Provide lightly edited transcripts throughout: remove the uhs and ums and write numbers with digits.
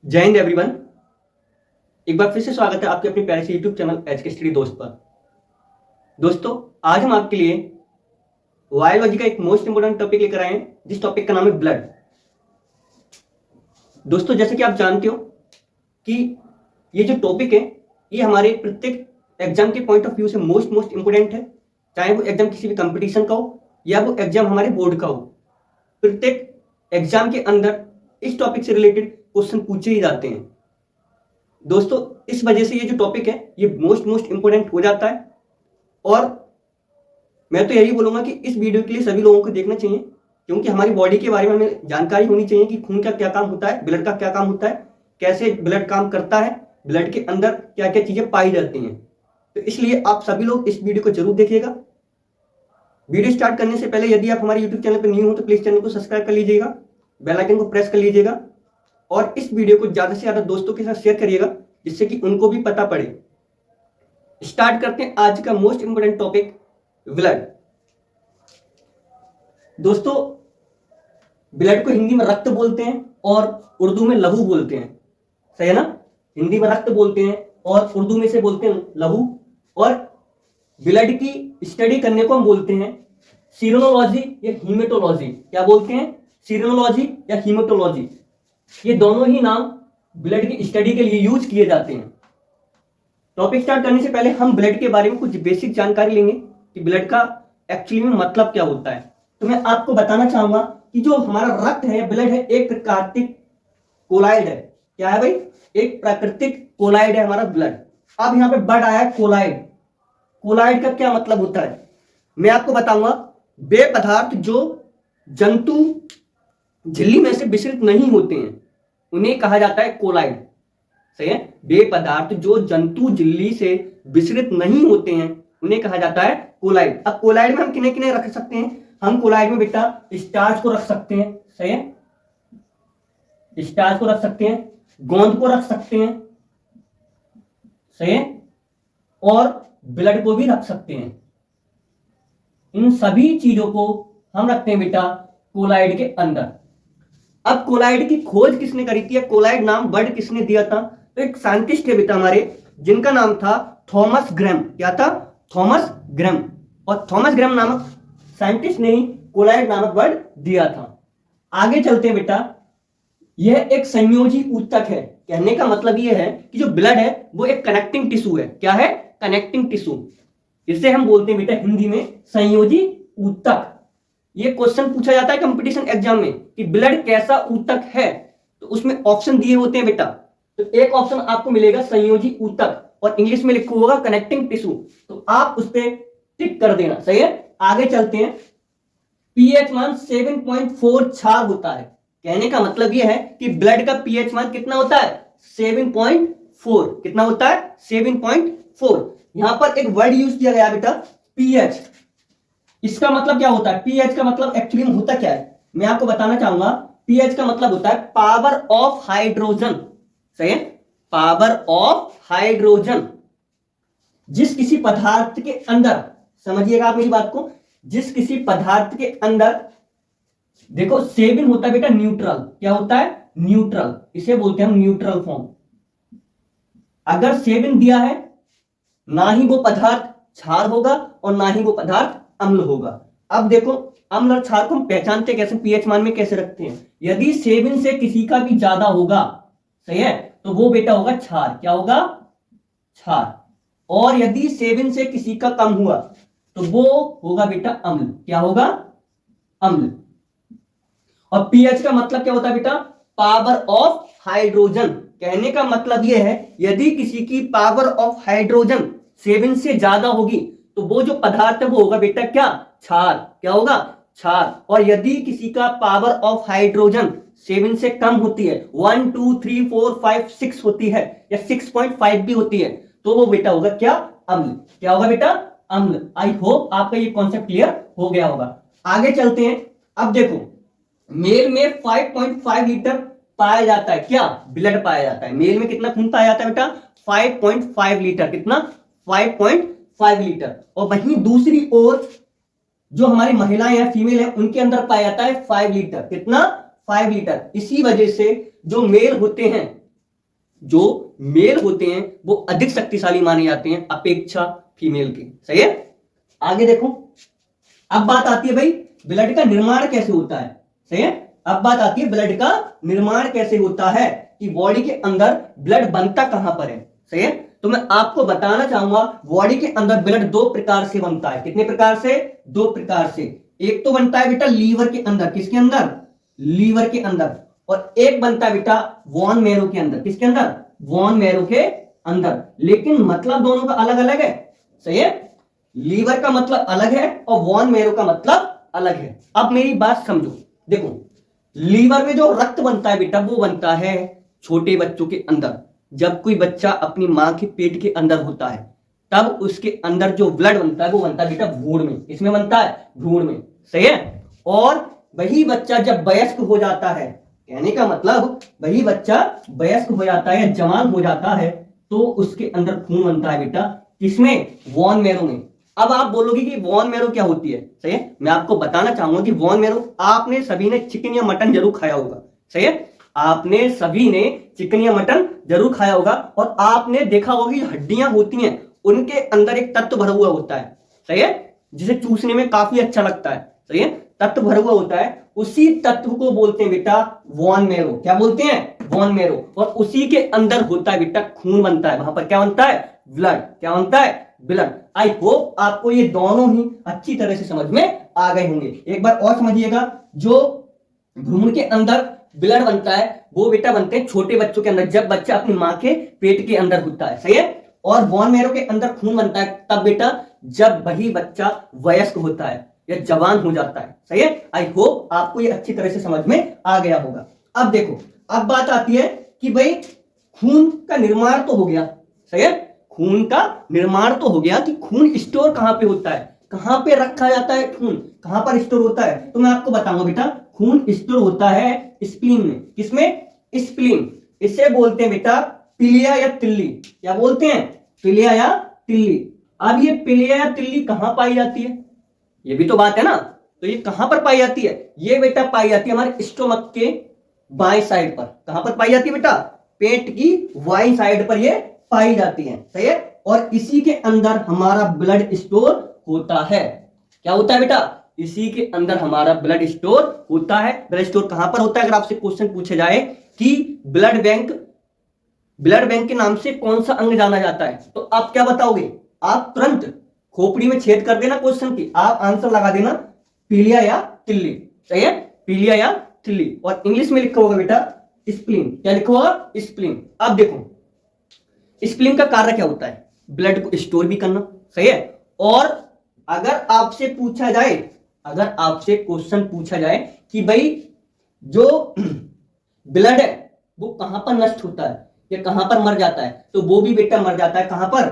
जय हिंद एवरीवन। एक बार फिर से स्वागत है आपके अपने प्यारे से यूट्यूब चैनल एचके स्टडी दोस्त पर। दोस्तों, आज हम आपके लिए बायोलॉजी का एक मोस्ट इंपोर्टेंट टॉपिक लेकर आए हैं, जिस टॉपिक का नाम है ब्लड। दोस्तों, जैसे कि आप जानते हो कि ये जो टॉपिक है ये हमारे प्रत्येक एग्जाम के पॉइंट ऑफ व्यू से मोस्ट इंपोर्टेंट है। चाहे वो एग्जाम किसी भी कंपटीशन का हो या वो एग्जाम हमारे बोर्ड का हो, प्रत्येक एग्जाम के अंदर इस टॉपिक से रिलेटेड क्वेश्चन पूछे ही जाते हैं। दोस्तों, इस वजह से ये जो टॉपिक है ये मोस्ट इंपोर्टेंट हो जाता है। और मैं तो यही बोलूंगा कि इस वीडियो के लिए सभी लोगों को देखना चाहिए, क्योंकि हमारी बॉडी के बारे में हमें जानकारी होनी चाहिए कि खून का क्या काम होता है, ब्लड का क्या काम होता है, कैसे ब्लड काम करता है, ब्लड के अंदर क्या क्या चीजें पाई जाती हैं। तो इसलिए आप सभी लोग इस वीडियो को जरूर देखिएगा। वीडियो स्टार्ट करने से पहले यदि आप हमारे यूट्यूब चैनल पर न्यू हो तो प्लीज चैनल को सब्सक्राइब कर लीजिएगा, बेल आइकन को प्रेस कर लीजिएगा और इस वीडियो को ज्यादा से ज्यादा दोस्तों के साथ शेयर करिएगा, जिससे कि उनको भी पता पड़े। स्टार्ट करते हैं आज का मोस्ट इंपोर्टेंट टॉपिक, ब्लड। दोस्तों, ब्लड को हिंदी में रक्त बोलते हैं और उर्दू में लहू बोलते हैं। सही है ना? हिंदी में रक्त बोलते हैं और उर्दू में से बोलते हैं लहू। और ब्लड की स्टडी करने को हम बोलते हैं सीरोनोलॉजी या हीमेटोलॉजी। क्या बोलते हैं? सीरोनोलॉजी या हीमेटोलॉजी। ये दोनों ही नाम ब्लड की स्टडी के लिए यूज किए जाते हैं। टॉपिक स्टार्ट करने से पहले हम ब्लड के बारे में कुछ बेसिक जानकारी लेंगे कि ब्लड का एक्चुअली में मतलब क्या होता है। तो मैं आपको बताना चाहूंगा कि जो हमारा रक्त है, ब्लड है, एक प्राकृतिक कोलाइड है। क्या है भाई? एक प्राकृतिक कोलाइड है हमारा ब्लड। अब यहां पे वर्ड आया है कोलाइड। कोलाइड का क्या मतलब होता है मैं आपको बताऊंगा। वे पदार्थ जो जंतु झिल्ली में से विसरित नहीं होते हैं उन्हें कहा जाता है कोलाइड। सही है? वे पदार्थ जो जंतु झिल्ली से विसरित नहीं होते हैं उन्हें कहा जाता है कोलाइड। अब कोलाइड में हम किन्हें किन्हें रख सकते हैं? हम कोलाइड में बेटा स्टार्च को रख सकते हैं। सही है? स्टार्च को रख सकते हैं, गोंद को रख सकते हैं। सही है? और ब्लड को भी रख सकते हैं। इन सभी चीजों को हम रखते हैं बेटा कोलाइड के अंदर। अब कोलाइड की खोज किसने करी थी? कोलाइड नाम वर्ड किसने दिया था? तो एक साइंटिस्ट है बेटा हमारे, जिनका नाम था थॉमस ग्रैम। क्या था? Thomas Graham. और थॉमस ग्रैम नामक साइंटिस्ट ने ही कोलाइड नामक वर्ड दिया था। आगे चलते हैं बेटा। यह एक संयोजी ऊतक है। कहने का मतलब यह है कि जो ब्लड है वो एक कनेक्टिंग टिश्यू है। क्या है? Connecting tissue. इसे हम बोलते हैं बेटा हिंदी में संयोजी ऊतक। ये क्वेश्चन पूछा जाता है कंपटीशन एग्जाम में कि ब्लड कैसा ऊतक है, तो उसमें ऑप्शन दिए होते हैं बेटा। तो एक ऑप्शन आपको मिलेगा संयोजी ऊतक और इंग्लिश में लिखा होगा कनेक्टिंग टिश्यू, तो आप उस पर टिक कर देना। सही है? आगे चलते हैं। पीएच मान 7.4 होता है। कहने का मतलब यह है कि ब्लड का पीएच मान कितना होता है? 7.4। कितना होता है? 7.4। यहां पर एक वर्ड यूज किया गया बेटा पीएच। इसका मतलब क्या होता है? पीएच का मतलब एक्चुअली में होता क्या है मैं आपको बताना चाहूंगा। पीएच का मतलब होता है पावर ऑफ हाइड्रोजन। सही है? Power of hydrogen. जिस किसी पदार्थ के अंदर, समझिएगा आप मेरी बात को, जिस किसी पदार्थ के अंदर देखो 7 होता है बेटा न्यूट्रल। क्या होता है? न्यूट्रल। इसे बोलते हैं हम न्यूट्रल फॉर्म। अगर 7 दिया है, ना ही वो पदार्थ क्षार होगा और ना ही वो पदार्थ अम्ल होगा। अब देखो, अम्ल और क्षार को हम पहचानते कैसे, पीएच मान में कैसे रखते हैं? यदि 7 से किसी का भी ज्यादा होगा, सही है, तो वो बेटा होगा क्षार। क्या होगा? क्षार। और यदि 7 से किसी का कम हुआ तो वो होगा बेटा अम्ल। क्या होगा? अम्ल। और पीएच का मतलब क्या होता है बेटा? Power of hydrogen. कहने का मतलब यह है यदि किसी की पावर ऑफ हाइड्रोजन 7 से ज्यादा होगी तो वो जो पदार्थ है वो होगा बेटा क्या? क्षार। क्या होगा? क्षार। और यदि किसी का पावर ऑफ हाइड्रोजन 7 से कम होती है, 1 2 3 4 5 6 होती है या 6.5 भी होती है, तो वो बेटा होगा क्या? अम्ल। क्या होगा बेटा? अम्ल। आई होप आपका ये कॉन्सेप्ट क्लियर हो गया होगा। आगे चलते हैं। अब देखो, मेल में 5.5 लीटर पाया जाता है। क्या? ब्लड पाया जाता है। मेल में कितना खून पाया जाता है बेटा? 5.5 लीटर। कितना? 5.5 लीटर। और वहीं दूसरी ओर जो हमारी महिलाएं हैं, फीमेल है, उनके अंदर पाया जाता है 5 लीटर। कितना? 5 लीटर। इसी वजह से जो मेल होते हैं जो मेल होते हैं वो अधिक शक्तिशाली माने जाते हैं अपेक्षा फीमेल के। सही है। आगे देखो, अब बात आती है भाई ब्लड का निर्माण कैसे होता है। सही है। अब बात आती है ब्लड का निर्माण कैसे होता है, कि बॉडी के अंदर ब्लड बनता कहां पर है। सही है। तो मैं आपको बताना चाहूंगा बॉडी के अंदर ब्लड दो प्रकार से बनता है। कितने प्रकार से? दो प्रकार से। एक तो बनता है बेटा लीवर के अंदर। किसके अंदर? लीवर के अंदर। और एक बनता है बेटा वॉन मैरो के अंदर। किसके अंदर? वॉन मैरो के अंदर। लेकिन मतलब दोनों का अलग अलग है। सही है। लीवर का मतलब अलग है और वॉन मैरो का मतलब अलग है। अब मेरी बात समझो। देखो, लीवर में जो रक्त बनता है बेटा वो बनता है छोटे बच्चों के अंदर। जब कोई बच्चा अपनी मां के पेट के अंदर होता है तब उसके अंदर जो ब्लड बनता है वो बनता है बेटा भ्रूण में। किसमें बनता है? भ्रूण में। सही है। और वही बच्चा जब वयस्क हो जाता है, कहने का मतलब वही बच्चा वयस्क हो जाता है, जवान हो जाता है, तो उसके अंदर खून बनता है बेटा। किसमें? वॉन मैरो में। अब आप बोलोगे कि वॉन मैरो क्या होती है। सही है। मैं आपको बताना चाहूंगा कि वॉन मैरो, आपने सभी ने चिकन या मटन जरूर खाया होगा। सही है। आपने सभी ने चिकन या मटन जरूर खाया होगा और आपने देखा होगा कि हड्डियां होती हैं उनके अंदर एक तत्व भरा हुआ होता है। सही है। जिसे चूसने में काफी अच्छा लगता है। सही है। तत्व भरा हुआ होता है, उसी तत्व को बोलते हैं बेटा वॉन मैरो। क्या बोलते हैं? वॉन मैरो। और उसी के अंदर होता है बेटा खून बनता है। वहां पर क्या बनता है? ब्लड। क्या बनता है? ब्लड। आई होप आपको ये दोनों ही अच्छी तरह से समझ में आ गए होंगे। एक बार और समझिएगा, जो भ्रूण के अंदर ब्लड बनता है वो बेटा बनते हैं छोटे बच्चों के अंदर, जब बच्चा अपनी मां के पेट के अंदर होता है। सही है। और बोन मैरो के अंदर खून बनता है तब बेटा जब वही बच्चा वयस्क होता है या जवान हो जाता है। सही है। आई होप आपको ये अच्छी तरह से समझ में आ गया होगा। अब देखो, अब बात आती है कि भाई खून का निर्माण तो हो गया। सही है। खून का निर्माण तो हो गया कि खून स्टोर कहां पे होता है, कहां पे रखा जाता है, खून कहां पर स्टोर होता है। तो मैं आपको बताऊंगा बेटा, खून स्टोर होता है स्प्लीन में। किसमें? स्प्लीन। इसे बोलते हैं बेटा पिलिया या तिल्ली। क्या बोलते हैं? पिलिया या तिल्ली। अब ये पिलिया या तिल्ली कहां पाई जाती है, ये भी तो बात है ना। तो ये कहां पर पाई जाती है? ये बेटा पाई जाती है हमारे स्टोमक के बाएं साइड पर। कहां पर पाई जाती है बेटा? पेट की बाएं साइड पर ये पाई जाती है। सही है। और इसी के अंदर हमारा ब्लड स्टोर होता है। क्या होता है बेटा? इसी के अंदर हमारा ब्लड स्टोर होता है। ब्लड स्टोर कहां पर होता है? अगर आपसे क्वेश्चन पूछे जाए कि ब्लड बैंक, ब्लड बैंक के नाम से कौन सा अंग जाना जाता है, तो आप क्या बताओगे? आप तुरंत खोपड़ी में छेद कर देना क्वेश्चन की, आप आंसर लगा देना पीलिया या तिल्ली। सही है। पीलिया या तिल्ली। और इंग्लिश में लिखा होगा बेटा स्प्लीन। क्या लिखा होगा? स्प्लीन। अब देखो स्प्लीन का कार्य क्या होता है? ब्लड को स्टोर भी करना। सही है। और अगर आपसे पूछा जाए, अगर आपसे क्वेश्चन पूछा जाए कि भाई जो ब्लड है वो कहां पर नष्ट होता है या कहां पर मर जाता है, तो वो भी बेटा मर जाता है कहां पर?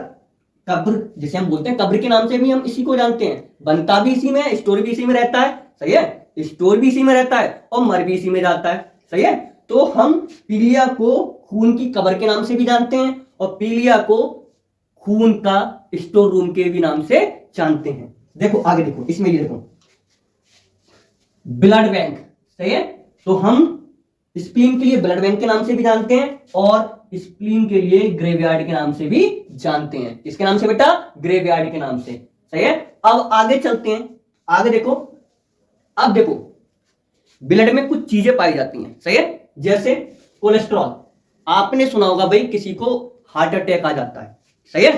कब्र, जिसे हम बोलते हैं कब्र के नाम से भी हम इसी को जानते हैं। बनता भी इसी में है, स्टोर भी इसी में रहता है। सही है। स्टोर भी इसी में रहता है और मर भी इसी में जाता है। सही है। तो हम पीलिया को खून की कब्र के नाम से भी जानते हैं और पीलिया को खून का स्टोर रूम के भी नाम से जानते हैं। देखो आगे देखो, इसमें ये देखो ब्लड बैंक। सही है। तो हम स्प्लीन के लिए ब्लड बैंक के नाम से भी जानते हैं और स्प्लीन के लिए ग्रेवयार्ड के नाम से भी जानते हैं। किसके नाम से बेटा? ग्रेवयार्ड के नाम से। सही है। अब आगे चलते हैं। आगे देखो, अब देखो ब्लड में कुछ चीजें पाई जाती हैं। सही है। जैसे कोलेस्ट्रॉल। आपने सुना होगा भाई किसी को हार्ट अटैक आ जाता है। सही है।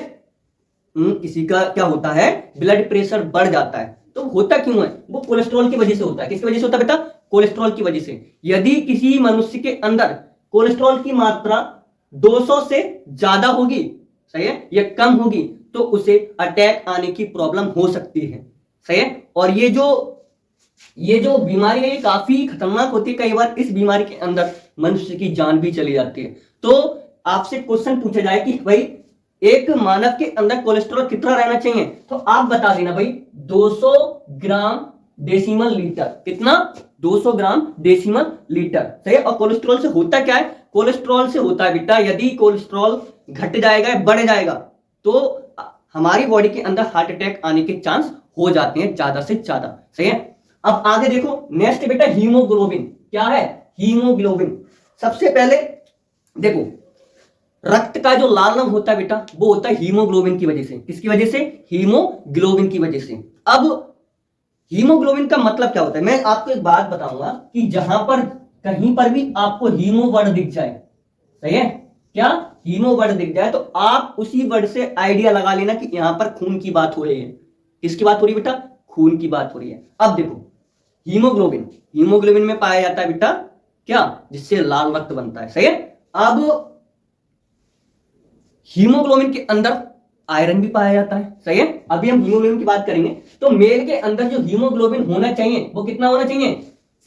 किसी का क्या होता है? ब्लड प्रेशर बढ़ जाता है। तो होता क्यों है? वो कोलेस्ट्रॉल की वजह से होता है। किसकी वजह से होता है बेटा? कोलेस्ट्रॉल की वजह से। यदि किसी मनुष्य के अंदर कोलेस्ट्रॉल की मात्रा 200 से ज्यादा होगी, सही है, या कम होगी, तो उसे अटैक आने की प्रॉब्लम हो सकती है। सही है। और ये जो बीमारी है ये काफी खतरनाक होती है। कई बार इस बीमारी के अंदर मनुष्य की जान भी चली जाती है। तो आपसे क्वेश्चन पूछा जाए कि भाई एक मानव के अंदर कोलेस्ट्रॉल कितना रहना चाहिए, तो आप बता देना भाई 200 ग्राम डेसिमल लीटर। कितना? 200 ग्राम डेसिमल लीटर। सही है। और कोलेस्ट्रॉल से होता क्या है? कोलेस्ट्रॉल से होता है बेटा यदि कोलेस्ट्रॉल घट जाएगा, बढ़ जाएगा, तो हमारी बॉडी के अंदर हार्ट अटैक आने के चांस हो जाते हैं ज्यादा से ज्यादा। सही है। अब आगे देखो नेक्स्ट बेटा हीमोग्लोबिन। क्या है? हीमोग्लोबिन। सबसे पहले देखो रक्त का जो लाल रंग होता है बेटा वो होता है हीमोग्लोबिन की वजह से। किसकी वजह से? हीमोग्लोबिन की वजह से। अब हीमोग्लोबिन का मतलब क्या होता है? मैं आपको एक बात बताऊंगा कि जहां पर कहीं पर भी आपको हीमो वर्ड दिख जाए, सही है, क्या हीमो वर्ड दिख जाए, तो आप उसी वर्ड से आइडिया लगा लेना कि यहां पर खून की बात हो रही है। किसकी बात हो रही है बेटा? खून की बात हो रही है। अब देखो हीमोग्लोबिन, हीमोग्लोबिन में पाया जाता है बेटा क्या? जिससे लाल रक्त बनता है, सही है। अब हीमोग्लोबिन के अंदर आयरन भी पाया जाता है, सही है। अभी हम हीमोग्लोबिन की बात करेंगे तो मेल के अंदर जो हीमोग्लोबिन होना चाहिए वो कितना होना चाहिए?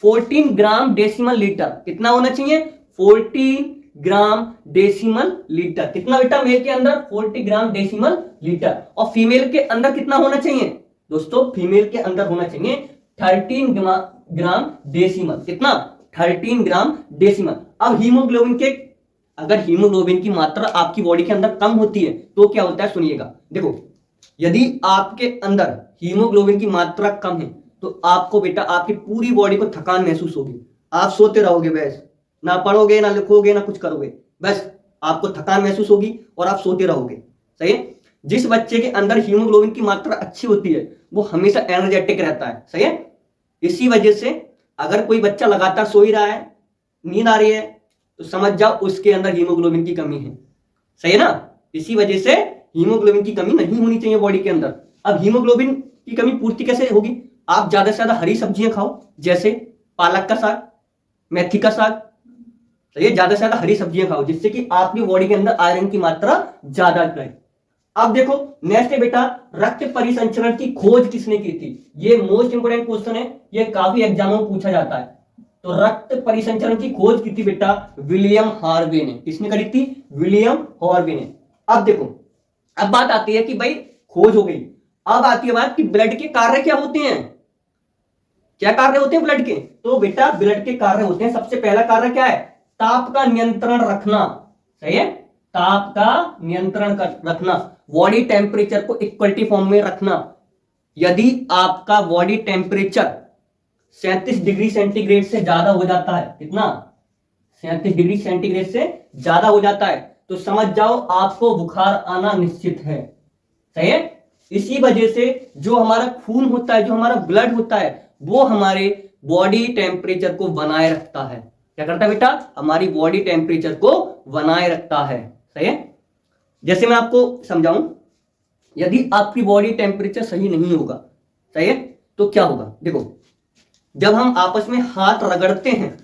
14 ग्राम डेसिमल लीटर। कितना होना चाहिए? 14 ग्राम डेसिमल लीटर। कितना बेटा मेल के अंदर? 40 ग्राम डेसिमल लीटर। और फीमेल के अंदर कितना होना चाहिए दोस्तों? फीमेल के अंदर होना चाहिए 13 ग्राम डेसिमल। कितना? 13 ग्राम डेसिमल। अब हीमोग्लोबिन के, अगर हीमोग्लोबिन की मात्रा आपकी बॉडी के अंदर कम होती है तो क्या होता है? सुनिएगा, देखो यदि आपके अंदर हीमोग्लोबिन की मात्रा कम है तो आपको बेटा आपकी पूरी बॉडी को थकान महसूस होगी। आप सोते रहोगे, बस ना पढ़ोगे ना लिखोगे ना कुछ करोगे, बस आपको थकान महसूस होगी और आप सोते रहोगे, सही है। जिस बच्चे के अंदर हीमोग्लोबिन की मात्रा अच्छी होती है वो हमेशा एनर्जेटिक रहता है, सही है। इसी वजह से अगर कोई बच्चा लगातार सो ही रहा है, नींद आ रही है, तो समझ जाओ उसके अंदर हीमोग्लोबिन की कमी है, सही है ना। इसी वजह से हीमोग्लोबिन की कमी नहीं होनी चाहिए बॉडी के अंदर। अब हीमोग्लोबिन की कमी पूर्ति कैसे होगी? आप ज्यादा से ज्यादा हरी सब्जियां खाओ, जैसे पालक का साग, मेथी का साग, सही है। ज्यादा से ज्यादा हरी सब्जियां खाओ जिससे कि आपकी बॉडी के अंदर आयरन की मात्रा ज्यादा रहे। अब देखो नेक्स्ट है बेटा, रक्त परिसंचरण की खोज किसने की थी? ये मोस्ट इंपोर्टेंट क्वेश्चन है, ये काफी एग्जामों में पूछा जाता है। तो रक्त परिसंचरण की खोज की थी बेटा विलियम हार्वे ने। किसने करी थी? विलियम हार्वे ने। अब देखो, अब बात आती है कि भाई खोज हो गई, अब आती है बात कि ब्लड के कार्य क्या होते हैं। क्या कार्य होते हैं ब्लड के? तो बेटा ब्लड के कार्य होते हैं, सबसे पहला कार्य क्या है? ताप का नियंत्रण रखना, सही है। ताप का नियंत्रण रखना, बॉडी टेम्परेचर को इक्वलिटी फॉर्म में रखना। यदि आपका बॉडी टेम्परेचर 37 डिग्री सेंटीग्रेड से ज्यादा हो जाता है, कितना? 37 डिग्री सेंटीग्रेड से ज्यादा हो जाता है तो समझ जाओ आपको बुखार आना निश्चित है, सही है। इसी वजह से जो हमारा खून होता है, जो हमारा ब्लड होता है, वो हमारे बॉडी टेम्परेचर को बनाए रखता है। क्या करता है बेटा? हमारी बॉडी टेम्परेचर को बनाए रखता है, सही है। जैसे मैं आपको समझाऊं, यदि आपकी बॉडी टेम्परेचर सही नहीं होगा, सही है, तो क्या होगा? देखो जब हम आपस में हाथ रगड़ते हैं,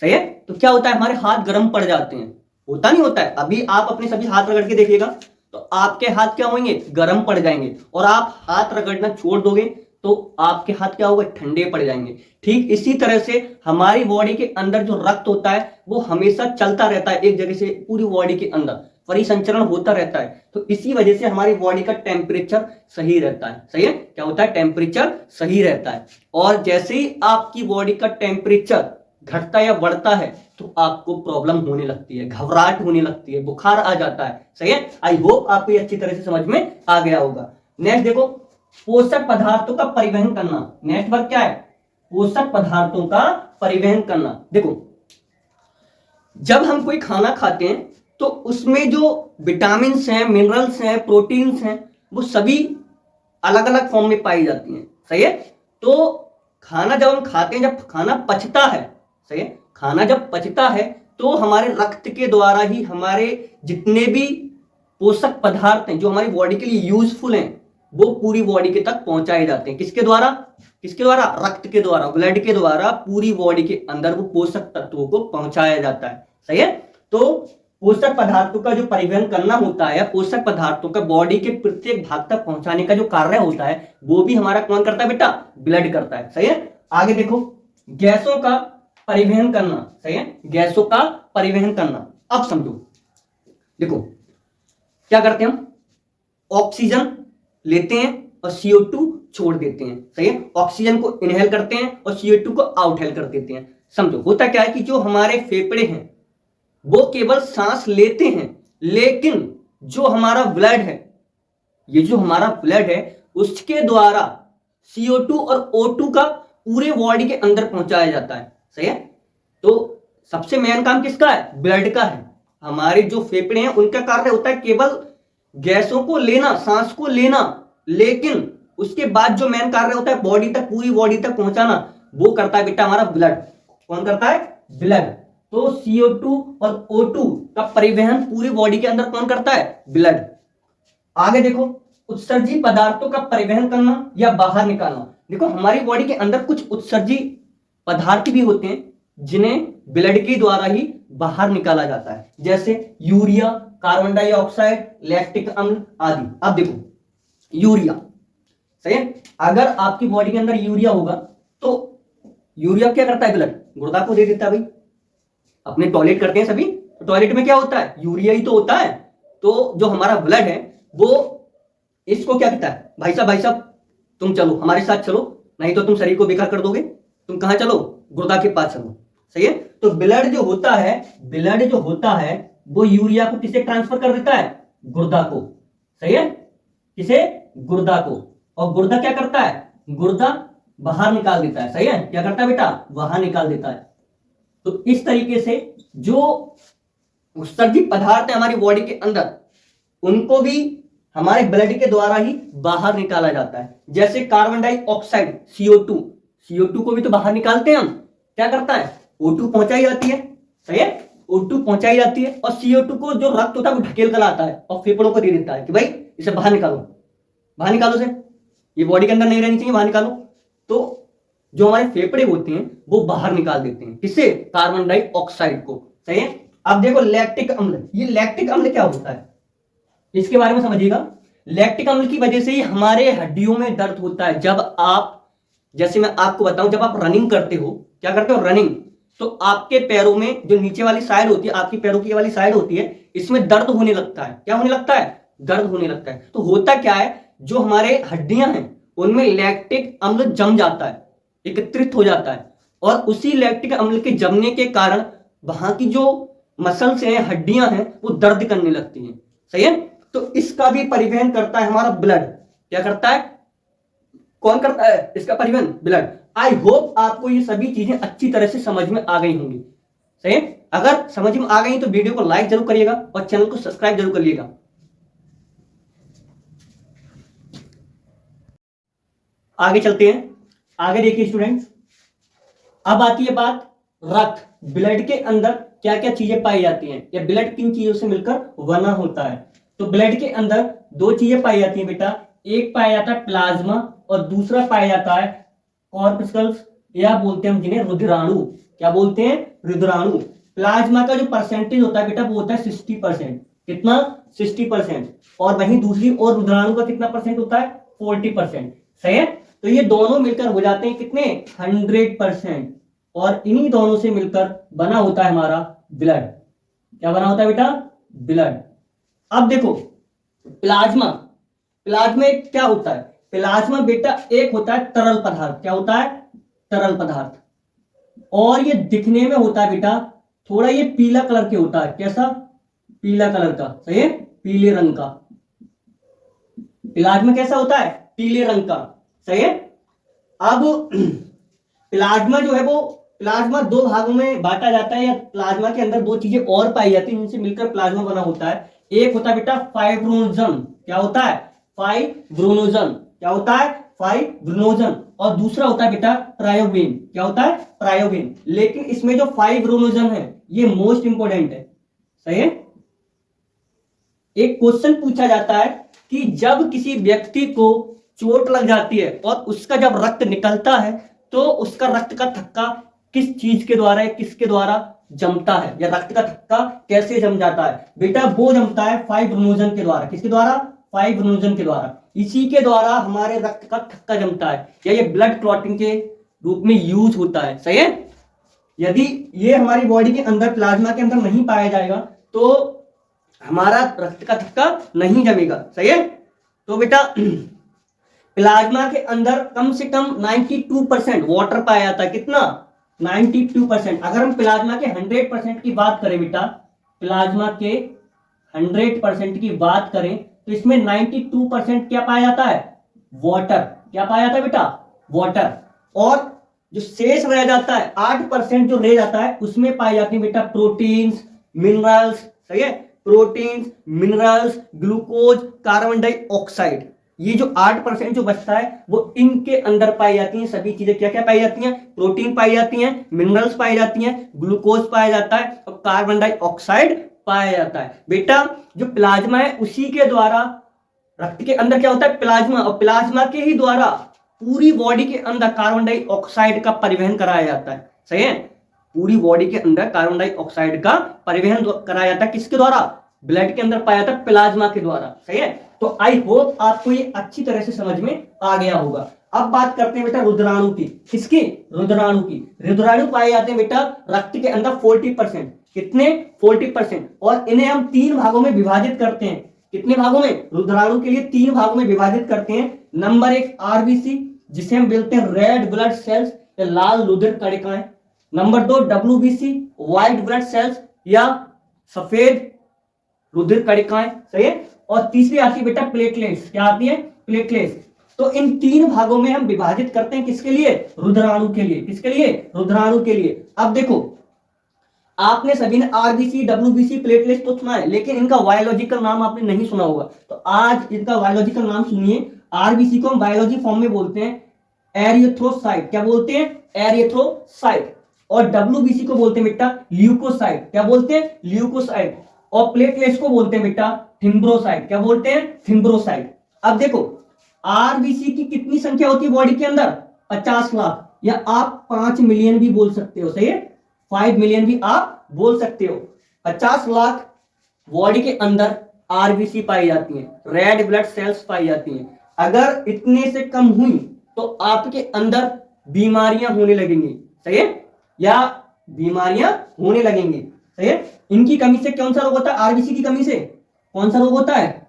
सही है, तो क्या होता है? हमारे हाथ गर्म पड़ जाते हैं, होता नहीं होता है? अभी आप अपने सभी हाथ रगड़ के देखिएगा तो आपके हाथ क्या होंगे? गर्म पड़ जाएंगे। और आप हाथ रगड़ना छोड़ दोगे तो आपके हाथ क्या होगा? ठंडे पड़ जाएंगे। ठीक इसी तरह से हमारी बॉडी के अंदर जो रक्त होता है वो हमेशा चलता रहता है एक जगह से, पूरी बॉडी के अंदर परिसंचरण होता रहता है। तो इसी वजह से हमारी बॉडी का टेम्परेचर सही रहता है, सही है। क्या होता है? टेम्परेचर सही रहता है। और जैसे ही आपकी बॉडी का टेम्परेचर घटता या बढ़ता है तो आपको प्रॉब्लम होने लगती है, घबराहट होने लगती है, बुखार आ जाता है, सही है। आई होप आपको ये अच्छी तरह से समझ में आ गया होगा। नेक्स्ट देखो, पोषक पदार्थों का परिवहन करना। नेक्स्ट वर्ड क्या है? पोषक पदार्थों का परिवहन करना। देखो जब हम कोई खाना खाते हैं तो उसमें जो विटामिन हैं, मिनरल्स हैं, प्रोटीन्स हैं, वो सभी अलग अलग फॉर्म में पाई जाती हैं, सही है। तो खाना जब हम खाते हैं, जब खाना पचता है, सही है, खाना जब पचता है तो हमारे रक्त के द्वारा ही हमारे जितने भी पोषक पदार्थ हैं जो हमारी बॉडी के लिए यूजफुल हैं वो पूरी बॉडी के तक पहुंचाए जाते हैं। किसके द्वारा? किसके द्वारा? रक्त के द्वारा, ब्लड के द्वारा पूरी बॉडी के अंदर वो पोषक तत्वों को पहुंचाया जाता है, सही है। तो पोषक पदार्थों का जो परिवहन करना होता है, पोषक पदार्थों का बॉडी के प्रत्येक भाग तक पहुंचाने का जो कार्य होता है वो भी हमारा कौन करता है बेटा? ब्लड करता है, सही है। आगे देखो, गैसों का परिवहन करना, सही है, गैसों का परिवहन करना। अब समझो, देखो क्या करते हैं हम? ऑक्सीजन लेते हैं और CO2 छोड़ देते हैं, सही है। ऑक्सीजन को इनहेल करते हैं और CO2 को आउटहेल कर देते हैं। समझो होता क्या है कि जो हमारे फेफड़े हैं वो केवल सांस लेते हैं, लेकिन जो हमारा ब्लड है, ये जो हमारा ब्लड है उसके द्वारा CO2 और O2 का पूरे बॉडी के अंदर पहुंचाया जाता है, सही है। तो सबसे मेन काम किसका है? ब्लड का है। हमारे जो फेफड़े हैं उनका कार्य होता है केवल गैसों को लेना, सांस को लेना, लेकिन उसके बाद जो मेन कार्य होता है बॉडी तक, पूरी बॉडी तक पहुंचाना, वो करता है बेटा हमारा ब्लड। कौन करता है? ब्लड। तो CO2 और O2 का परिवहन पूरी बॉडी के अंदर कौन करता है? ब्लड। आगे देखो, उत्सर्जी पदार्थों का परिवहन करना या बाहर निकालना। देखो हमारी बॉडी के अंदर कुछ उत्सर्जी पदार्थ भी होते हैं जिन्हें ब्लड के द्वारा ही बाहर निकाला जाता है, जैसे यूरिया, कार्बन डाइऑक्साइड, लैक्टिक अम्ल आदि। अब देखो यूरिया, सही है, अगर आपकी बॉडी के अंदर यूरिया होगा तो यूरिया क्या करता है? ब्लड गुर्दा को दे देता है। भाई अपने टॉयलेट करते हैं सभी, तो टॉयलेट में क्या होता है? यूरिया ही तो होता है। तो जो हमारा ब्लड है वो इसको क्या कहता है? भाई साहब तुम चलो हमारे साथ चलो, नहीं तो तुम शरीर को बेकार कर दोगे, तुम कहां चलो? गुर्दा के पास चलो। सही है। तो ब्लड जो होता है वो यूरिया को किसे ट्रांसफर कर देता है? गुर्दा को। सही है, किसे? गुर्दा को। और गुर्दा क्या करता है? गुर्दा बाहर निकाल देता है। सही है, क्या करता है बेटा? बाहर निकाल देता है। तो इस तरीके से जो उत्सर्जी पदार्थ है हमारी बॉडी के अंदर, उनको भी हमारे ब्लड के द्वारा ही बाहर निकाला जाता है। जैसे कार्बन डाइऑक्साइड CO2 को भी तो बाहर निकालते हैं हम। क्या करता है? O2 पहुंचाई जाती है। सही है, O2 पहुंचाई जाती है और CO2 को जो रक्त होता है वो ढकेल कर लाता है और फेफड़ों को दे देता है कि भाई इसे बाहर निकालो से, ये बॉडी के अंदर नहीं रहनी चाहिए, बाहर निकालो। तो जो हमारे फेफड़े होते हैं वो बाहर निकाल देते हैं, किससे? कार्बन डाइऑक्साइड को। सही है। अब देखो लैक्टिक अम्ल, ये लैक्टिक अम्ल क्या होता है इसके बारे में समझिएगा। लैक्टिक अम्ल की वजह से ही हमारे हड्डियों में दर्द होता है। जब आप, जैसे मैं आपको बताऊं, जब आप रनिंग करते हो, क्या करते हो? रनिंग, तो आपके पैरों में जो नीचे वाली साइड होती है, आपकी पैरों की वाली साइड होती है, इसमें दर्द होने लगता है। क्या होने लगता है? दर्द होने लगता है। तो होता क्या है, जो हमारे हड्डियां हैं उनमें लैक्टिक अम्ल जम जाता है, एकत्रित हो जाता है, और उसी लैक्टिक अम्ल के जमने के कारण वहां की जो मसल्स हैं, हड्डियां हैं, वो दर्द करने लगती हैं। सही है। तो इसका भी परिवहन करता है हमारा ब्लड। क्या करता है? कौन करता है इसका परिवहन? ब्लड। आई होप आपको ये सभी चीजें अच्छी तरह से समझ में आ गई होंगी। सही है। अगर समझ में आ गई तो वीडियो को लाइक जरूर करिएगा और चैनल को सब्सक्राइब जरूर करिएगा। आगे चलते हैं। आगे देखिए स्टूडेंट्स, अब आती है बात रक्त। ब्लड के अंदर क्या क्या चीजें पाई जाती हैं, या ब्लड किन चीजों से मिलकर बना होता है? तो ब्लड के अंदर दो चीजें पाई जाती हैं बेटा, एक पाया जाता है प्लाज्मा और दूसरा पाया जाता है कॉर्पस्कल्स, या बोलते हैं हम जिन्हें रुधिराणु। क्या बोलते हैं? रुधिराणु। प्लाज्मा का जो परसेंटेज होता है बेटा वो होता है 60%। कितना? 60%। और वहीं दूसरी और रुधिराणु का कितना परसेंट होता है? 40%। सही है। तो ये दोनों मिलकर हो जाते हैं कितने? 100%। और इन्हीं दोनों से मिलकर बना होता है हमारा ब्लड। क्या बना होता है बेटा? ब्लड। अब देखो प्लाज्मा, प्लाज्मा क्या होता है? प्लाज्मा बेटा एक होता है तरल पदार्थ। क्या होता है? तरल पदार्थ। और ये दिखने में होता है बेटा थोड़ा ये पीला कलर के होता है। कैसा? पीला कलर का। सही है, पीले रंग का। प्लाज्मा कैसा होता है? पीले रंग का। सही है। अब प्लाज्मा जो है वो, प्लाज्मा दो भागों में बांटा जाता है, या प्लाज्मा के अंदर दो चीजें और पाई जाती हैं जिनसे मिलकर प्लाज्मा बना होता है। एक होता है बेटा फाइब्रोनोजन। क्या होता है? फाइब्रोनोजन। क्या होता है? फाइब्रोनोजन। और दूसरा होता है बेटा ट्रायोवेन। क्या होता है? ट्रायोवेन। लेकिन इसमें जो फाइब्रोनोजन है ये मोस्ट इंपोर्टेंट है। सही है। एक क्वेश्चन पूछा जाता है कि जब किसी व्यक्ति को चोट लग जाती है और उसका जब रक्त निकलता है तो उसका रक्त का थक्का किस चीज के द्वारा, किसके द्वारा जमता है, या रक्त का थक्का कैसे जम जाता है? बेटा वो जमता है फाइब्रोनोजन के द्वारा। किसके द्वारा? फाइब्रोनोजन के द्वारा। इसी के द्वारा हमारे रक्त का थक्का जमता है, या ये ब्लड क्लॉटिंग के रूप में यूज होता है। सही है। यदि ये हमारी बॉडी के अंदर, प्लाज्मा के अंदर नहीं पाया जाएगा तो हमारा रक्त का थक्का नहीं जमेगा। सही है। तो बेटा प्लाज्मा के अंदर कम से कम 92% वाटर पाया जाता है। कितना? 92%। अगर हम प्लाज्मा के 100% की बात करें बेटा, प्लाज्मा के 100% की बात करें तो इसमें 92% क्या पाया जाता है? वाटर। क्या पाया जाता है बेटा? वाटर। और जो शेष रह जाता है 8% जो रह जाता है उसमें पाई जाती है बेटा प्रोटीन्स, मिनरल्स, सही है, proteins, minerals, glucose, carbon dioxide, ये जो 8% जो बचता है वो इनके अंदर पाई जाती हैं सभी चीजें। क्या क्या पाई जाती हैं? प्रोटीन पाई जाती हैं, मिनरल्स पाई जाती हैं, ग्लूकोज पाया जाता है और कार्बन डाइऑक्साइड पाया जाता है। बेटा जो प्लाज्मा है उसी के द्वारा, रक्त के अंदर क्या होता है? प्लाज्मा, और प्लाज्मा के ही द्वारा पूरी बॉडी के अंदर कार्बन डाइऑक्साइड का परिवहन कराया जाता है। सही है, पूरी बॉडी के अंदर कार्बन डाइऑक्साइड का परिवहन कराया जाता है किसके द्वारा? ब्लड के अंदर पाया जाता है प्लाज्मा के द्वारा। सही है, तो आई होप आपको ये अच्छी तरह से समझ में आ गया होगा। अब बात करते हैं बेटा रुद्राणु की। किसकी? रुद्राणु की। रुद्राणु पाए जाते हैं बेटा रक्त के अंदर 40%। कितने? 40%। और इन्हें हम 3 भागों में विभाजित करते हैं। कितने भागों में? रुद्राणु के लिए 3 भागों में विभाजित करते हैं। नंबर 1 आरबीसी, जिसे हम बोलते हैं रेड ब्लड सेल्स या लाल रुधिर कणिकाएं। Number 2 WBC, white blood cells या सफेद रुधिर कणिकाएं। सही है, और तीसरी आती है बेटा प्लेटलेट्स। क्या आती है? प्लेटलेट्स। तो इन 3 भागों में हम विभाजित करते हैं किसके लिए? रुद्राणु के लिए। किसके लिए? रुद्राणु के लिए। अब देखो, आपने सभी ने आरबीसी, डब्ल्यूबीसी, प्लेटलेट्स तो सुना है, लेकिन इनका बायोलॉजिकल नाम आपने नहीं सुना होगा। तो आज इनका बायोलॉजिकल नाम सुनिए। आरबीसी को हम बायोलॉजी फॉर्म में बोलते हैं एरिथ्रोसाइट। क्या बोलते हैं? एरिथ्रोसाइट। और डब्ल्यूबीसी को बोलते हैं बेटा ल्यूकोसाइट। क्या बोलते हैं? ल्यूकोसाइट। और प्लेटलेट्स को बोलते हैं बेटा फिम्ब्रोसाइट। क्या बोलते हैं? फिम्ब्रोसाइट। अब देखो, आरबीसी की कितनी संख्या होती है बॉडी के अंदर? 50 लाख, या आप 5 मिलियन भी बोल सकते हो। सही है, 5 मिलियन भी आप बोल सकते हो। 50 लाख बॉडी के अंदर आरबीसी पाई जाती है, रेड ब्लड सेल्स पाई जाती हैं। अगर इतने से कम हुई तो आपके अंदर बीमारियां होने लगेंगी। सही है, या बीमारियां होने लगेंगी। सही है, इनकी कमी से कौन सा रोग होता है? आरबीसी की कमी से कौन सा रोग होता है?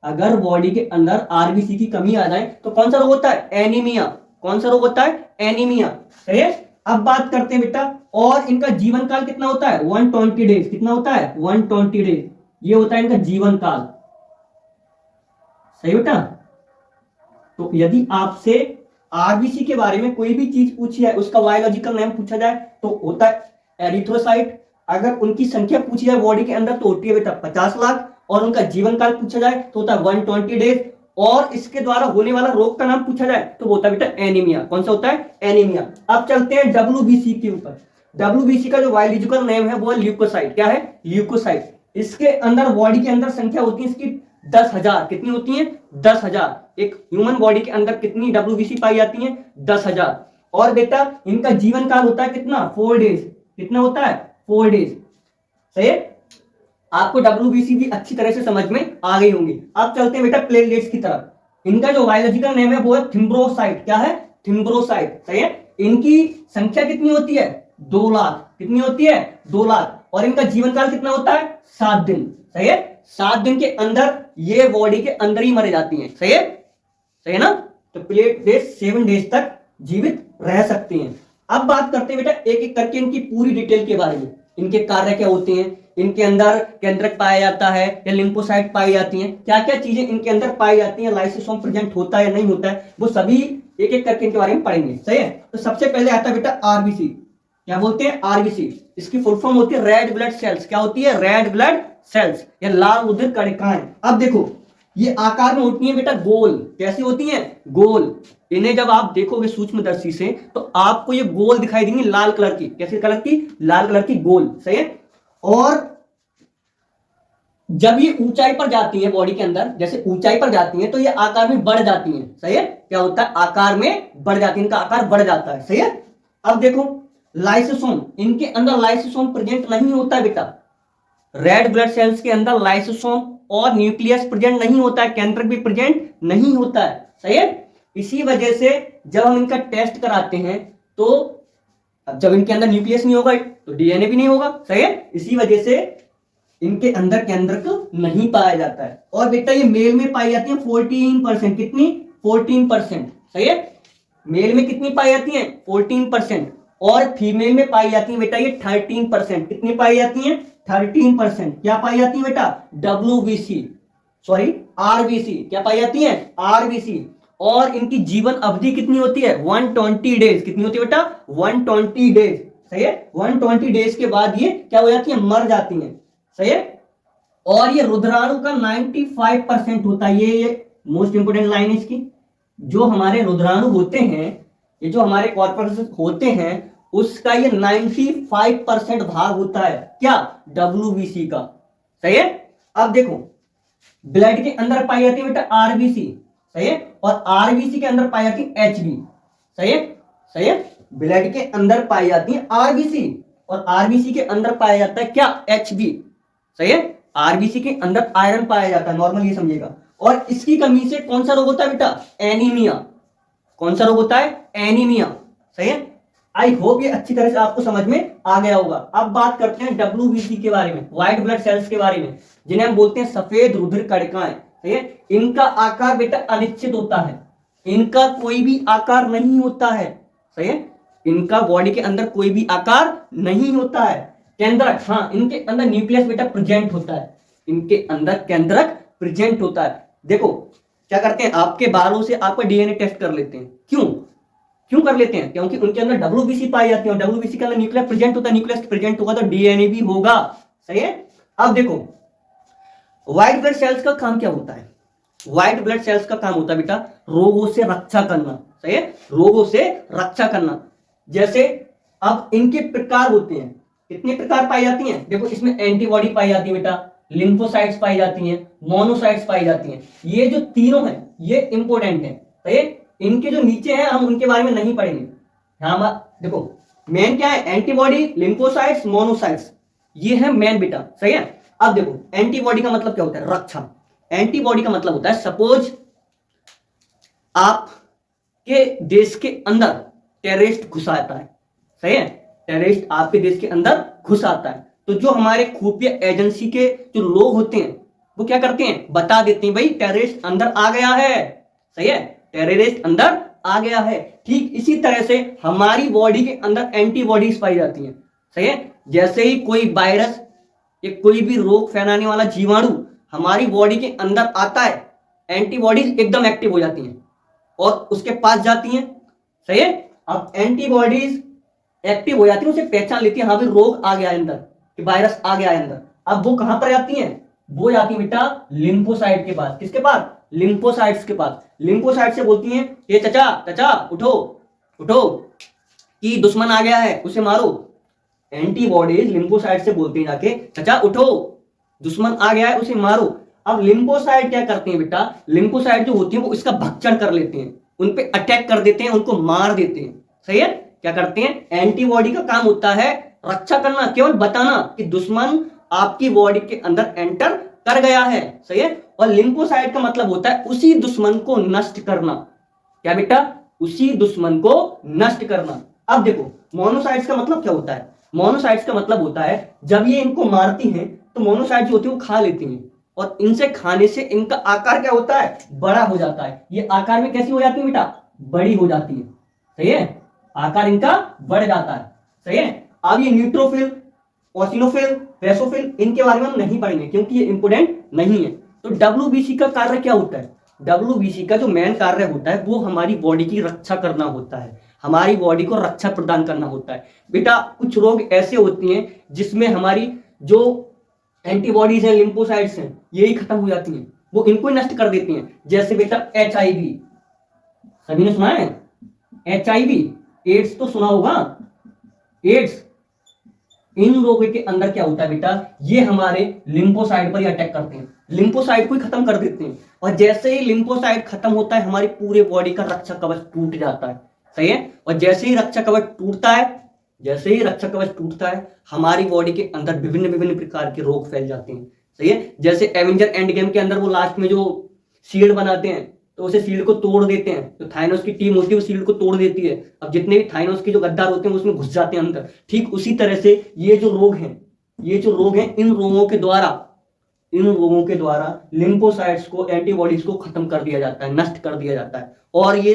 अगर बॉडी के अंदर आरबीसी की कमी आ जाए तो कौन सा रोग होता है? एनीमिया। कौन सा रोग होता है? एनीमिया। सही है, अब बात करते हैं बेटा, और इनका जीवन काल कितना होता है? 120 डेज। कितना होता है? 120 डेज। ये होता है इनका जीवन काल। सही बेटा, तो यदि आपसे आरबीसी के बारे में कोई भी चीज पूछी है, उसका बायोलॉजिकल नेम पूछा जाए तो होता है एरिथ्रोसाइट। अगर उनकी संख्या पूछी जाए बॉडी के अंदर तो होती है बेटा 50 लाख, और उनका जीवन काल पूछा जाए तो होता है 120 डेज, और इसके द्वारा होने वाला रोग का नाम पूछा जाए तो होता है बेटा एनीमिया। कौन सा होता है? एनीमिया। अब चलते हैं डब्ल्यूबीसी के ऊपर। डब्ल्यूबीसी का जो बायोलॉजिकल नेम है वो है ल्यूकोसाइट। क्या है? ल्यूकोसाइट। इसके अंदर बॉडी के अंदर संख्या होती है इसकी 10,000। कितनी होती है? 10,000। एक ह्यूमन बॉडी के अंदर कितनी डब्ल्यूबीसी पाई जाती है? 10,000। और बेटा इनका जीवन काल होता है कितना? 4 डेज। कितना होता है? 4 डेज। सही है, आपको डब्ल्यूबीसी भी अच्छी तरह से समझ में आ गई होंगी। अब चलते हैं बेटा प्लेटलेट्स की तरफ। इनका जो बायोलॉजिकल नेम है वो है फिम्ब्रोसाइट। क्या है? फिम्ब्रोसाइट। सही है, इनकी संख्या कितनी होती है? 2 लाख। कितनी होती है? 2 लाख। और इनका जीवन काल कितना होता है? 7 दिन। सही है, 7 दिन के अंदर ये बॉडी के अंदर ही मर जाती हैं। सही है, सही है ना? तो प्लेटलेट्स 7 डेज तक जीवित रह सकती हैं। अब बात करते हैं बेटा एक एक करके इनकी पूरी डिटेल के बारे में। इनके कार्य क्या होते हैं, इनके अंदर केंद्रक पाया जाता है या लिम्फोसाइट पाई जाती हैं, क्या क्या चीजें इनके अंदर पाई जाती हैं, लाइसोसोम प्रेजेंट होता है या नहीं होता है, वो सभी एक एक करके इनके बारे में पढ़ेंगे। सही है, तो सबसे पहले आता है बेटा आरबीसी। क्या बोलते हैं? आरबीसी। इसकी फुल फॉर्म होती है रेड ब्लड सेल्स। क्या होती है? रेड ब्लड सेल्स या लाल रुधिर कणिकाएं। अब देखो, ये आकार में होती है बेटा गोल। कैसी होती है? गोल। इन्हें जब आप देखोगे सूक्ष्मदर्शी से तो आपको ये गोल दिखाई देंगी, लाल कलर की। कैसी कलर की? लाल कलर की गोल। सही है, और जब ये ऊंचाई पर जाती है बॉडी के अंदर, जैसे ऊंचाई पर जाती है तो ये आकार में बढ़ जाती है। सही है, क्या होता है? आकार में बढ़ जाती है, इनका आकार बढ़ जाता है। सही है, अब देखो लाइसोसोम, इनके अंदर लाइसोसोम प्रेजेंट नहीं होता है बेटा। रेड ब्लड सेल्स के अंदर लाइसोसोम और न्यूक्लियस प्रेजेंट नहीं होता है, केंद्रक भी प्रेजेंट नहीं होता है। सही है, इसी वजह से जब हम इनका टेस्ट कराते हैं तो जब इनके अंदर न्यूक्लियस नहीं होगा तो डीएनए भी नहीं होगा। सही है, इसी वजह से इनके अंदर केंद्रक नहीं पाया जाता है। और बेटा ये मेल में पाई जाती है 14%। कितनी? 14%। सही है, मेल में कितनी पाई जाती है? 14%। और फीमेल में पाई जाती है बेटा ये 13%। कितनी पाई जाती है? 13%। क्या पाई जाती है बेटा? WBC, sorry RBC. क्या पाई जाती है? आरबीसी। और इनकी जीवन अवधि कितनी होती है? 120 डेज। कितनी होती है बेटा? 120 डेज। सही है, 120 डेज के बाद ये क्या हो जाती है? मर जाती है। सही है, और ये रुद्राणु का 95% होता है। ये मोस्ट इंपोर्टेंट लाइन है इसकी। जो हमारे रुद्राणु होते हैं, ये जो हमारे कॉर्पस होते हैं, उसका ये 95% भाग होता है क्या, WBC का। सही है। अब देखो ब्लड के अंदर पाई जाती है बेटा आरबीसी, सही है, और आरबीसी के अंदर पाई जाती है एचबी। सही है, सही है। ब्लड के अंदर पाई जाती है आरबीसी और आरबीसी के अंदर पाया जाता है क्या, एचबी। सही है। आरबीसी के अंदर आयरन पाया जाता है, नॉर्मल ये समझिएगा। और इसकी कमी से कौन सा रोग होता है बेटा, एनीमिया। कौन सा रोग होता है, एनीमिया। सही है। आई होप ये अच्छी तरह से आपको समझ में आ गया होगा। अब बात करते हैं WBC के बारे में, व्हाइट ब्लड सेल्स के बारे में, जिन्हें हम बोलते हैं सफेद रुधिर कणिकाएं। सही है। इनका आकार बेटा अनिश्चित होता है, इनका कोई भी आकार नहीं होता है। सही है। इनका बॉडी के अंदर कोई भी आकार नहीं होता है। केंद्रक, हाँ, इनके अंदर न्यूक्लियस बेटा प्रेजेंट होता है, इनके अंदर केंद्रक प्रेजेंट होता है। देखो क्या करते हैं, आपके बालों से आपका डीएनए टेस्ट कर लेते हैं। क्यों कर लेते हैं, क्योंकि उनके अंदर WBC पाई जाती है और WBC के अंदर न्यूक्लियस प्रेजेंट होता है, न्यूक्लियस प्रेजेंट होगा तो डीएनए भी होगा। सही है। अब देखो व्हाइट ब्लड सेल्स का काम क्या होता है, व्हाइट ब्लड सेल्स का काम होता है बेटा रोगों से रक्षा करना। सही है, रोगों से रक्षा करना। जैसे अब इनके प्रकार होते हैं, कितने प्रकार पाई जाती हैं, देखो इसमें एंटीबॉडी पाई जाती है बेटा, लिम्फोसाइट्स पाई जाती हैं, मोनोसाइट्स पाई जाती हैं। ये जो तीनों हैं ये इंपॉर्टेंट है। सही है। इनके जो नीचे हैं हम उनके बारे में नहीं पढ़ेंगे। हाँ देखो मेन क्या है, एंटीबॉडी, लिम्फोसाइट्स, मोनोसाइट्स, ये है मेन बेटा। सही है। अब देखो एंटीबॉडी का मतलब क्या होता है, रक्षा। एंटीबॉडी का मतलब होता है सपोज आपके देश के अंदर टेररिस्ट घुस आता है। सही है। टेररिस्ट आपके देश के अंदर घुस आता है तो जो हमारे खुफिया एजेंसी के जो लोग होते हैं वो क्या करते हैं, बता देते हैं भाई टेररिस्ट अंदर आ गया है। सही है, टेररिस्ट अंदर आ गया है। ठीक इसी तरह से हमारी बॉडी के अंदर एंटीबॉडीज पाई जाती हैं। सही है। जैसे ही कोई वायरस या कोई भी रोग फैलाने वाला जीवाणु हमारी बॉडी के अंदर आता है, एंटीबॉडीज एकदम एक्टिव हो जाती हैं और उसके पास जाती हैं। सही है। अब एंटीबॉडीज एक्टिव हो जाती है, उसे पहचान लेती है, हाँ भाई रोग आ गया है अंदर, कि वायरस आ गया है अंदर। अब वो कहां पर जाती हैं, वो जाती है बेटा लिम्फोसाइट के पास। किसके पास, लिम्फोसाइट्स के पास। लिम्फोसाइट से बोलती हैं ये चचा उठो उठो कि दुश्मन आ गया है उसे मारो। एंटीबॉडीज लिम्फोसाइट से बोलती हैं जाके चचा उठो दुश्मन आ गया है उसे मारो। अब लिम्फोसाइट क्या करते हैं बेटा, लिम्फोसाइट जो होती है वो इसका भक्षण कर लेते हैं, उन पे अटैक कर देते हैं, उनको मार देते हैं। सही है। क्या करते हैं, एंटीबॉडी का काम होता है रक्षा करना, केवल बताना कि दुश्मन आपकी बॉडी के अंदर एंटर कर गया है। सही है। और लिम्फोसाइट का मतलब होता है उसी दुश्मन को नष्ट करना। क्या बेटा, उसी दुश्मन को नष्ट करना। अब देखो मोनोसाइट्स का मतलब क्या होता है, मोनोसाइट्स का मतलब होता है जब ये इनको मारती हैं तो मोनोसाइट जो होती है वो खा लेती हैं और इनसे खाने से इनका आकार क्या होता है, बड़ा हो जाता है। ये आकार में कैसी हो जाती है बेटा, बड़ी हो जाती है। सही है, आकार इनका बढ़ जाता है। सही है। अब ये न्यूट्रोफिल, ओसिनोफिल, बेसोफिल, इनके बारे में हम नहीं पढ़ेंगे क्योंकि ये इंपोर्टेंट नहीं है। तो WBC का कार्य क्या होता है, WBC का जो मेन कार्य होता है वो हमारी बॉडी की रक्षा करना होता है, हमारी बॉडी को रक्षा प्रदान करना होता है। बेटा कुछ रोग ऐसे होते हैं जिसमें हमारी जो एंटीबॉडीज हैं, लिम्फोसाइट्स हैं, यही खत्म हो जाती हैं, वो इनको ही नष्ट कर देती हैं। जैसे बेटा HIV, सभी ने सुना है HIV, एड्स तो सुना होगा, एड्स। इन लोगों के अंदर क्या होता है बेटा, ये हमारे लिम्फोसाइट पर ही अटैक करते हैं, लिम्फोसाइट को ही खत्म कर देते हैं। और जैसे ही लिम्फोसाइट खत्म होता है हमारी पूरे बॉडी का रक्षा कवच टूट जाता है। सही है। और जैसे ही रक्षा कवच टूटता है, जैसे ही रक्षा कवच टूटता है हमारी बॉडी के अंदर विभिन्न विभिन्न प्रकार के रोग फैल जाते हैं। सही है। जैसे एवेंजर एंड गेम के अंदर वो लास्ट में जो शील्ड बनाते हैं तो उसे शील्ड को तोड़ देते हैं, तो थाइनोस की टीम होती है वो शील्ड को तोड़ देती है। अब जितने भी थाइनोस के जो गद्दार होते हैं उसमें घुस जाते हैं अंदर। ठीक उसी तरह से ये जो रोग हैं, ये जो रोग हैं, इन रोगों के द्वारा लिम्फोसाइट्स को, एंटीबॉडीज को खत्म कर दिया जाता है, नष्ट कर दिया जाता है और ये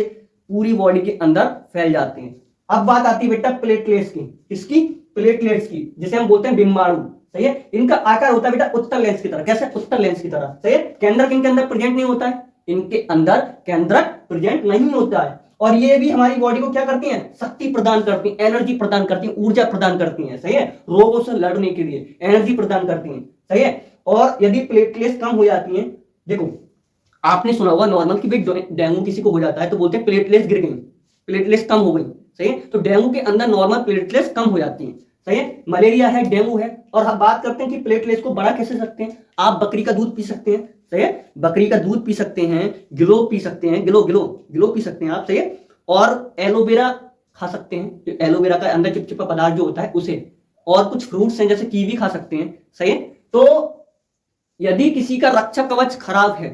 पूरी बॉडी के अंदर फैल जाते हैं। अब बात आती है बेटा प्लेटलेट्स की, किसकी, प्लेटलेट्स की, जिसे हम बोलते हैं डिम्बाणु। सही है। इनका आकार होता है बेटा उत्तर लेंस की तरह। कैसे, उत्तर लेंस की तरह। सही है। केंद्रक इनके अंदर प्रेजेंट नहीं होता है, इनके अंदर केंद्रक प्रेजेंट नहीं होता है और ये भी हमारी बॉडी को क्या करती हैं, शक्ति प्रदान करती हैं, एनर्जी प्रदान करती हैं, ऊर्जा प्रदान करती हैं। सही है। रोगों से लड़ने के लिए एनर्जी प्रदान करती हैं। सही है। और यदि प्लेटलेट्स कम हो जाती हैं, देखो आपने सुना होगा नॉर्मल कि भाई डेंगू किसी को हो जाता है तो बोलते हैं प्लेटलेट्स गिर गई, प्लेटलेट्स कम हो गई, सही है। तो डेंगू के अंदर नॉर्मल प्लेटलेट्स कम हो जाती हैं, सही है। मलेरिया है, डेंगू है, और हम बात करते हैं कि प्लेटलेट्स को बढ़ा कैसे सकते हैं। आप बकरी का दूध पी सकते हैं, सही है, बकरी का दूध पी सकते हैं, गिलो पी सकते हैं, गिलो पी सकते हैं आप, सही है। और एलोवेरा खा सकते हैं, एलोवेरा का अंदर चिपचिपा पदार्थ जो होता है उसे, और कुछ फ्रूट्स हैं जैसे कीवी खा सकते हैं, सही है। तो यदि किसी का रक्षा कवच खराब है,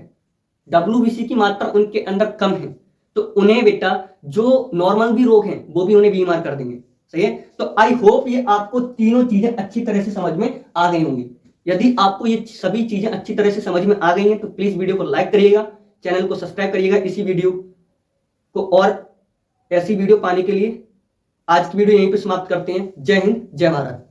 WBC की मात्रा उनके अंदर कम है, तो उन्हें बेटा जो नॉर्मल भी रोग हैं वो भी उन्हें बीमार कर देंगे, सही है। तो आई होप ये आपको तीनों चीजें अच्छी तरह से समझ में आ गई होंगी। यदि आपको ये सभी चीजें अच्छी तरह से समझ में आ गई हैं तो प्लीज वीडियो को लाइक करिएगा, चैनल को सब्सक्राइब करिएगा इसी वीडियो को, और ऐसी वीडियो पाने के लिए आज की वीडियो यहीं पे समाप्त करते हैं। जय हिंद, जय भारत।